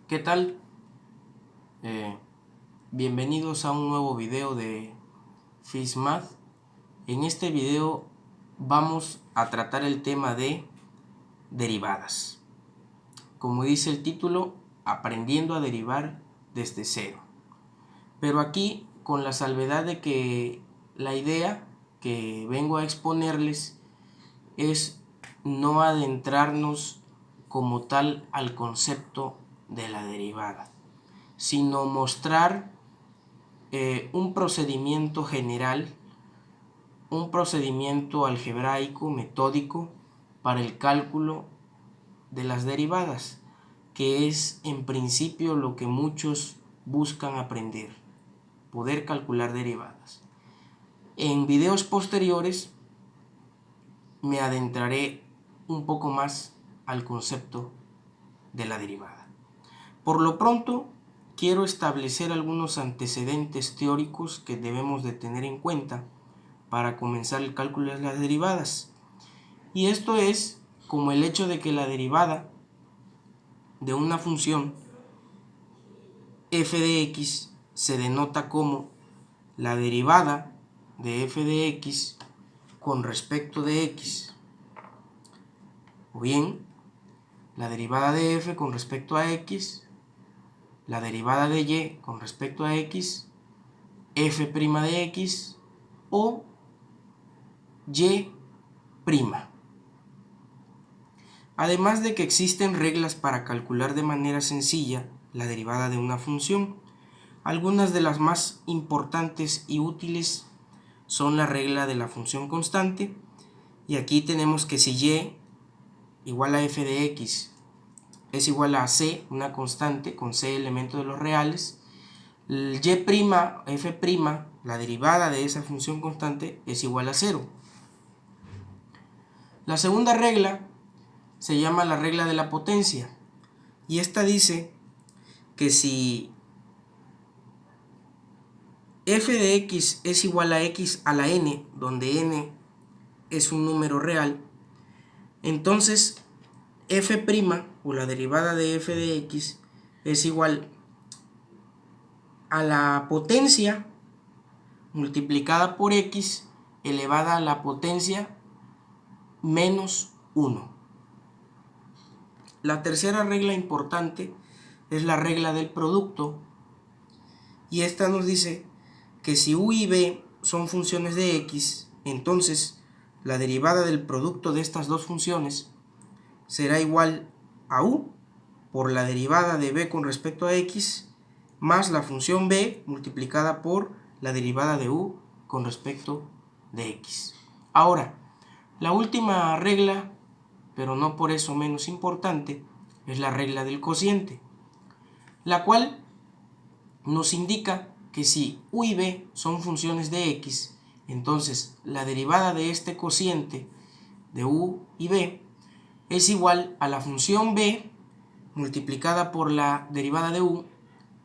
¿Qué tal? Bienvenidos a un nuevo video de FISMath. En este video vamos a tratar el tema de derivadas. Como dice el título, aprendiendo a derivar desde cero. Pero aquí con la salvedad de que la idea que vengo a exponerles es no adentrarnos como tal al concepto de la derivada, sino mostrar un procedimiento general, un procedimiento algebraico, metódico, para el cálculo de las derivadas, que es en principio lo que muchos buscan aprender, poder calcular derivadas. En videos posteriores me adentraré un poco más al concepto de la derivada. Por lo pronto, quiero establecer algunos antecedentes teóricos que debemos de tener en cuenta para comenzar el cálculo de las derivadas. Y esto es como el hecho de que la derivada de una función f de x se denota como la derivada de f de x con respecto de x, o bien la derivada de f con respecto a x, la derivada de y con respecto a x, f' de x o y'. Además de que existen reglas para calcular de manera sencilla la derivada de una función. Algunas de las más importantes y útiles son la regla de la función constante, y aquí tenemos que si y igual a f de x es igual a c, una constante con c elementos de los reales, el y', f', la derivada de esa función constante es igual a 0. La segunda regla se llama la regla de la potencia, y esta dice que si f de x es igual a x a la n, donde n es un número real, entonces f' o la derivada de f de x es igual a la potencia multiplicada por x elevada a la potencia menos 1. La tercera regla importante es la regla del producto, y esta nos dice que si u y b son funciones de x, entonces la derivada del producto de estas dos funciones será igual a u por la derivada de b con respecto a x más la función b multiplicada por la derivada de u con respecto de x. Ahora, la última regla, pero no por eso menos importante, es la regla del cociente, la cual nos indica que si u y b son funciones de x, entonces la derivada de este cociente de u y b es igual a la función b multiplicada por la derivada de u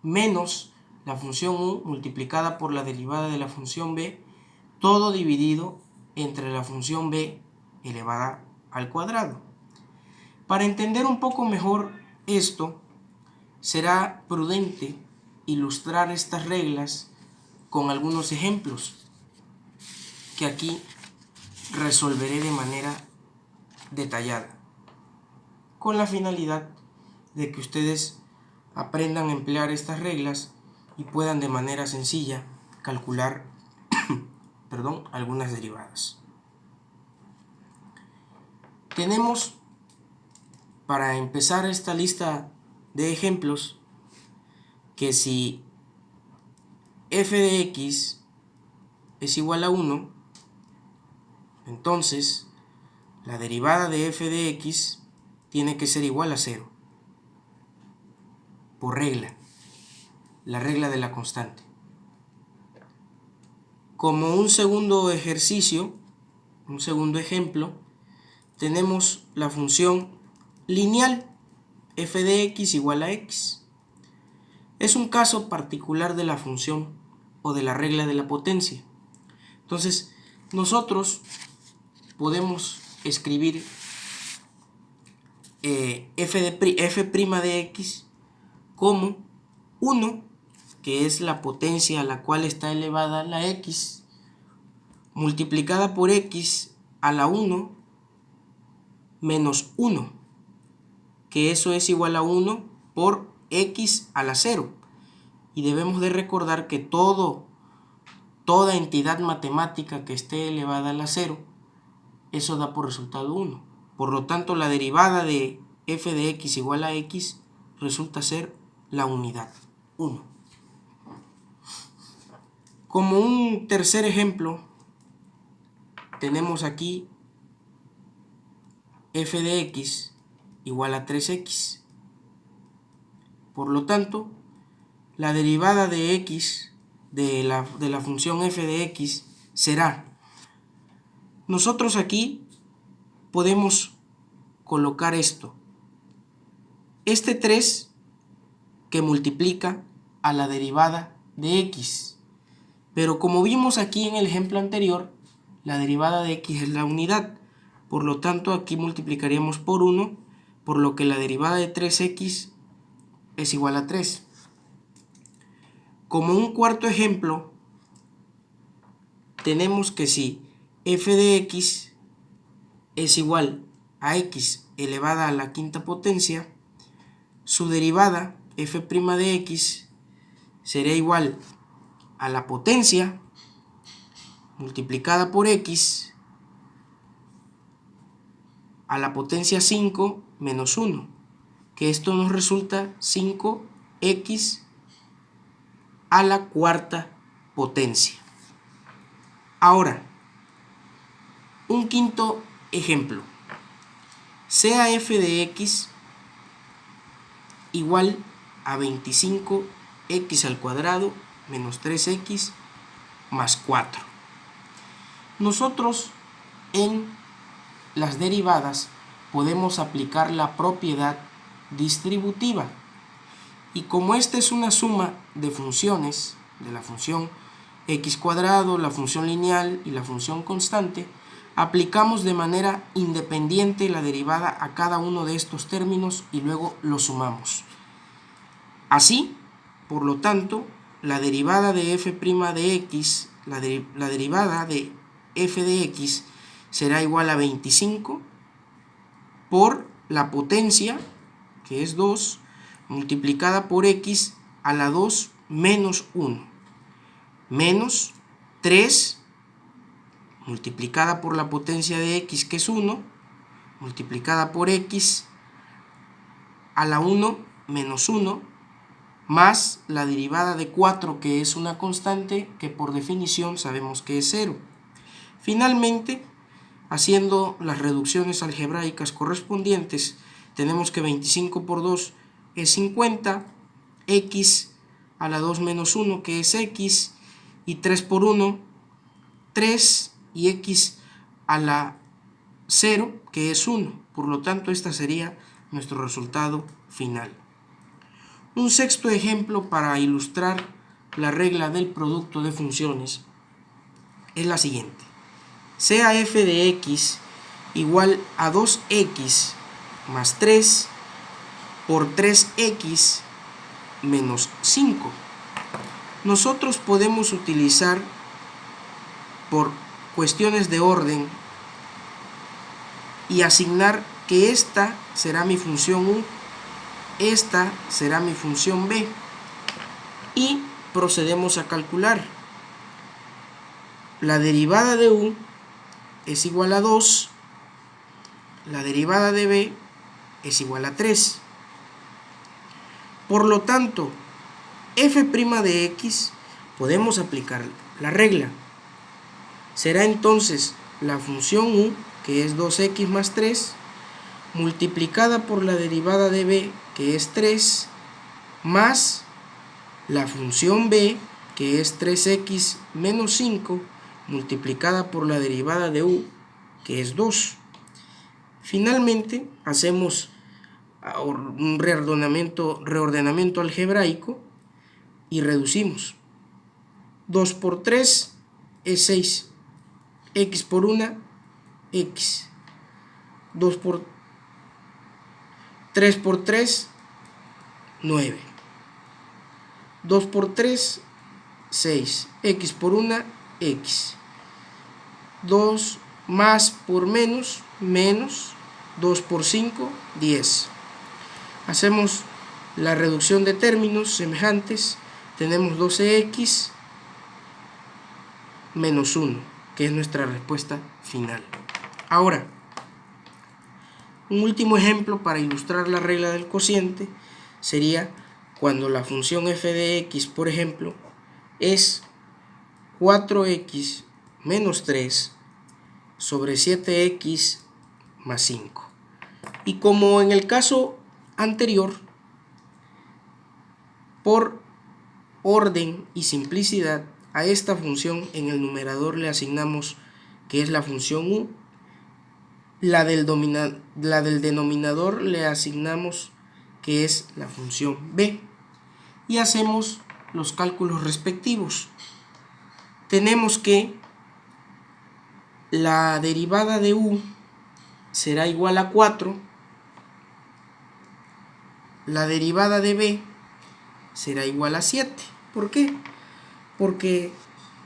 menos la función u multiplicada por la derivada de la función b, todo dividido entre la función b elevada al cuadrado. Para entender un poco mejor esto, será prudente ilustrar estas reglas con algunos ejemplos que aquí resolveré de manera detallada, con la finalidad de que ustedes aprendan a emplear estas reglas y puedan de manera sencilla calcular algunas derivadas. Tenemos, para empezar esta lista de ejemplos, que si f de x es igual a 1, entonces la derivada de f de x tiene que ser igual a 0, por regla, la regla de la constante. Como un segundo ejercicio, un segundo ejemplo, tenemos la función lineal f de x igual a x. Es un caso particular de la función o de la regla de la potencia. Entonces, nosotros podemos escribir f' de x como 1, que es la potencia a la cual está elevada la x, multiplicada por x a la 1 menos 1, que eso es igual a 1 por x a la 0. Y debemos de recordar que toda entidad matemática que esté elevada a la 0, eso da por resultado 1. Por lo tanto, la derivada de f de x igual a x resulta ser la unidad, 1. Como un tercer ejemplo, tenemos aquí f de x igual a 3x. Por lo tanto, la derivada de x de la función f de x será, nosotros aquí podemos colocar esto, este 3 que multiplica a la derivada de x, pero como vimos aquí en el ejemplo anterior, la derivada de x es la unidad, por lo tanto aquí multiplicaríamos por 1, por lo que la derivada de 3x es igual a 3. Como un cuarto ejemplo, tenemos que si f de x es igual a x elevada a la quinta potencia, su derivada f' de x sería igual a la potencia multiplicada por x a la potencia 5 menos 1, que esto nos resulta 5x a la cuarta potencia. Ahora, un quinto ejemplo, sea f de x igual a 25x al cuadrado menos 3x más 4. Nosotros en las derivadas podemos aplicar la propiedad distributiva, y como esta es una suma de funciones, de la función x cuadrado, la función lineal y la función constante, aplicamos de manera independiente la derivada a cada uno de estos términos y luego los sumamos. Así, por lo tanto, la derivada de f' de x, la derivada de f de x será igual a 25 por la potencia, que es 2, multiplicada por x a la 2 menos 1, menos 3 multiplicada por la potencia de x, que es 1, multiplicada por x a la 1 menos 1, más la derivada de 4, que es una constante que por definición sabemos que es 0. Finalmente, haciendo las reducciones algebraicas correspondientes, tenemos que 25 por 2 es 50, x a la 2 menos 1, que es x, y 3 por 1, 3, y x a la 0, que es 1. Por lo tanto, este sería nuestro resultado final. Un sexto ejemplo para ilustrar la regla del producto de funciones es la siguiente. Sea f de x igual a 2x más 3 por 3x menos 5. Nosotros podemos utilizar, por cuestiones de orden, y asignar que esta será mi función u, esta será mi función b, y procedemos a calcular. La derivada de u es igual a 2, la derivada de b es igual a 3. Por lo tanto, f' de x podemos aplicar la regla. Será entonces la función u, que es 2x más 3, multiplicada por la derivada de b, que es 3, más la función b, que es 3x menos 5, multiplicada por la derivada de u, que es 2. Finalmente, hacemos un reordenamiento algebraico y reducimos. 2 por 3 es 6, x por 1, x. 2 por 3 por 3, 9. 2 por 3, 6. X por 1, X. 2 más por menos, menos. 2 por 5, 10. Hacemos la reducción de términos semejantes. Tenemos 12x menos 1, que es nuestra respuesta final. Ahora, un último ejemplo para ilustrar la regla del cociente sería cuando la función f de x, por ejemplo, es 4x menos 3 sobre 7x más 5. Y como en el caso anterior, por orden y simplicidad, a esta función en el numerador le asignamos que es la función u, la del denominador le asignamos que es la función b, y hacemos los cálculos respectivos. Tenemos que la derivada de u será igual a 4, la derivada de b será igual a 7. ¿Por qué? Porque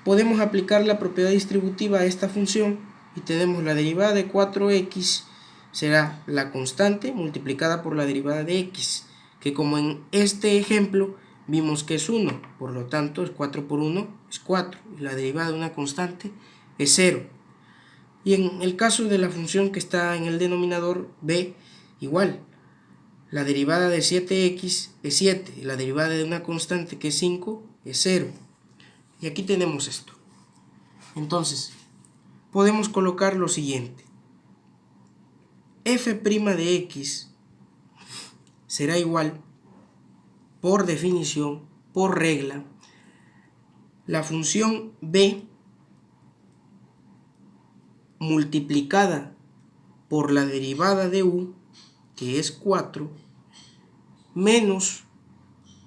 podemos aplicar la propiedad distributiva a esta función y tenemos la derivada de 4x será la constante multiplicada por la derivada de x, que como en este ejemplo vimos que es 1, por lo tanto es 4 por 1 es 4, y la derivada de una constante es 0. Y en el caso de la función que está en el denominador b, igual, la derivada de 7x es 7, y la derivada de una constante que es 5 es 0. Y aquí tenemos esto. Entonces, podemos colocar lo siguiente. F' de x será igual, por definición, por regla, la función b multiplicada por la derivada de u, que es 4, menos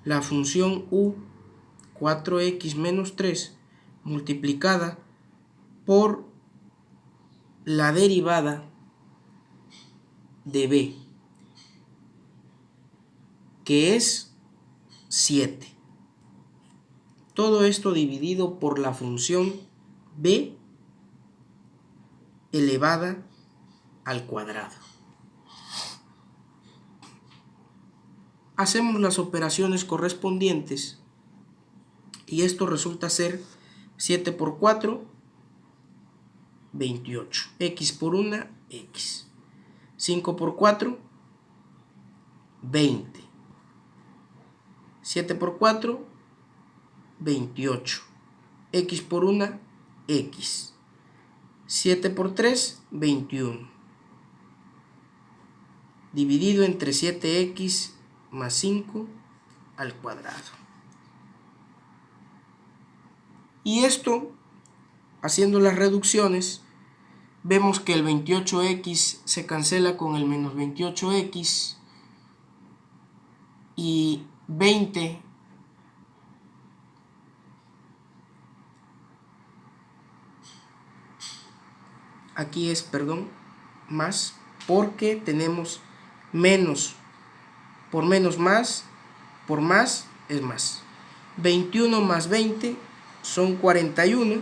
la función u, 4x menos 3, multiplicada por la derivada de b, que es 7. Todo esto dividido por la función b elevada al cuadrado. Hacemos las operaciones correspondientes y esto resulta ser 7 por 4, 28. X por 1, x. 5 por 4, 20. 7 por 4, 28. X por 1, x. 7 por 3, 21. Dividido entre 7x más 5 al cuadrado. Y esto, haciendo las reducciones, vemos que el 28x se cancela con el menos 28x y 20 aquí es, más, porque tenemos menos por menos más, por más es más. 21 más 20 son 41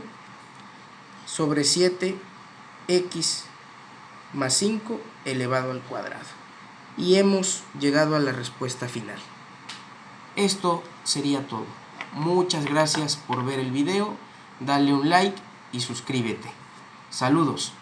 sobre 7x más 5 elevado al cuadrado. Y hemos llegado a la respuesta final. Esto sería todo. Muchas gracias por ver el video, dale un like y suscríbete. Saludos.